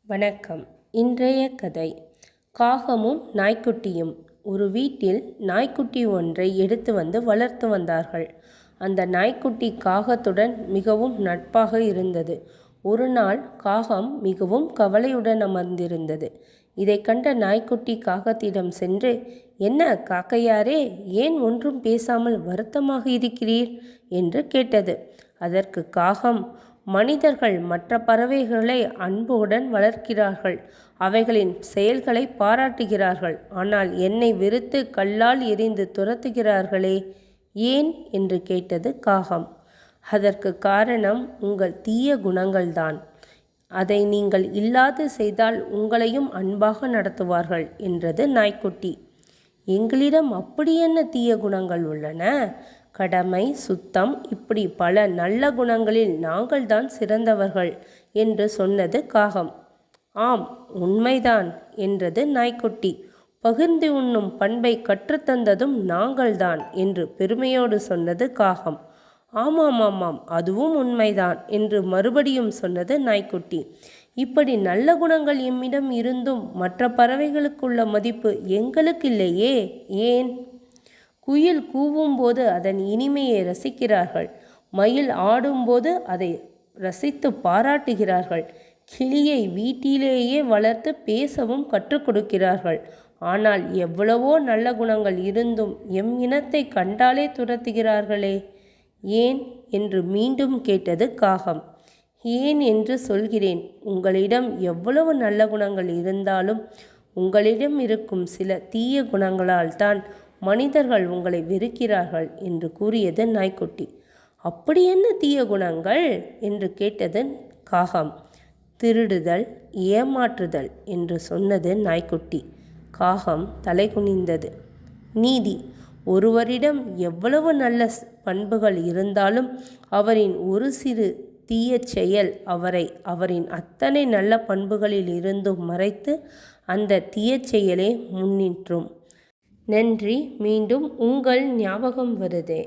வணக்கம். இன்றைய கதை காகமும் நாய்க்குட்டியும். ஒரு வீட்டில் நாய்க்குட்டி ஒன்றை எடுத்து வந்து வளர்த்து வந்தார்கள். அந்த நாய்க்குட்டி காகத்துடன் மிகவும் நட்பாக இருந்தது. ஒரு நாள் காகம் மிகவும் கவலையுடன் அமர்ந்திருந்தது. இதை கண்ட நாய்க்குட்டி காகத்திடம் சென்று, "என்ன காக்கையாரே, ஏன் ஒன்றும் பேசாமல் வருத்தமாக இருக்கிறீர்?" என்று கேட்டது. அதற்கு காகம், "மனிதர்கள் மற்ற பறவைகளை அன்புடன் வளர்க்கிறார்கள், அவைகளின் செயல்களை பாராட்டுகிறார்கள். ஆனால் என்னை வெறுத்து கல்லால் எறிந்து துரத்துகிறார்களே, ஏன்?" என்று கேட்டது காகம். "அதற்கு காரணம் உங்கள் தீய குணங்கள்தான். அதை நீங்கள் இல்லாது செய்தால் உங்களையும் அன்பாக நடத்துவார்கள்" என்றது நாய்க்குட்டி. "எங்களிடம் அப்படி என்ன தீய குணங்கள் உள்ளன? கடமை, சுத்தம், இப்படி பல நல்ல குணங்களில் நாங்கள்தான் சிறந்தவர்கள்" என்று சொன்னது காகம். "ஆம், உண்மைதான்" என்றது நாய்க்குட்டி. "பகிர்ந்து உண்ணும் பண்பை கற்றுத்தந்ததும் நாங்கள்தான்" என்று பெருமையோடு சொன்னது காகம். "ஆமாம் ஆமாம், அதுவும் உண்மைதான்" என்று மறுபடியும் சொன்னது நாய்க்குட்டி. "இப்படி நல்ல குணங்கள் எம்மிடம் இருந்தும் மற்ற பறவைகளுக்குள்ள மதிப்பு எங்களுக்கு இல்லையே, ஏன்? குயில் கூவும்போது அதன் இனிமையை ரசிக்கிறார்கள், மயில் ஆடும்போது அதை ரசித்து பாராட்டுகிறார்கள், கிளியை வீட்டிலேயே வளர்த்து பேசவும் கற்றுக் கொடுக்கிறார்கள். ஆனால் எவ்வளவோ நல்ல குணங்கள் இருந்தும் எம் இனத்தை கண்டாலே துரத்துகிறார்களே, ஏன்?" என்று மீண்டும் கேட்டது காகம். "ஏன் என்று சொல்கிறேன். உங்களிடம் எவ்வளவு நல்ல குணங்கள் இருந்தாலும் உங்களிடம் இருக்கும் சில தீய குணங்களால் தான் மனிதர்கள் உங்களை வெறுக்கிறார்கள்" என்று கூறியது நாய்க்குட்டி. "அப்படி என்ன தீய குணங்கள்?" என்று கேட்டது காகம். "திருடுதல், ஏமாற்றுதல்" என்று சொன்னது நாய்க்குட்டி. காகம் தலை குனிந்தது. "நீதி: ஒருவரிடம் எவ்வளவு நல்ல பண்புகள் இருந்தாலும் அவரின் ஒரு சிறு தீய செயல் அவரை அவரின் அத்தனை நல்ல பண்புகளில் இருந்தும் மறைத்து அந்த தீய செயலே முன்னிற்றும்." நன்றி. மீண்டும் உங்கள் ஞாபகம் வருதே.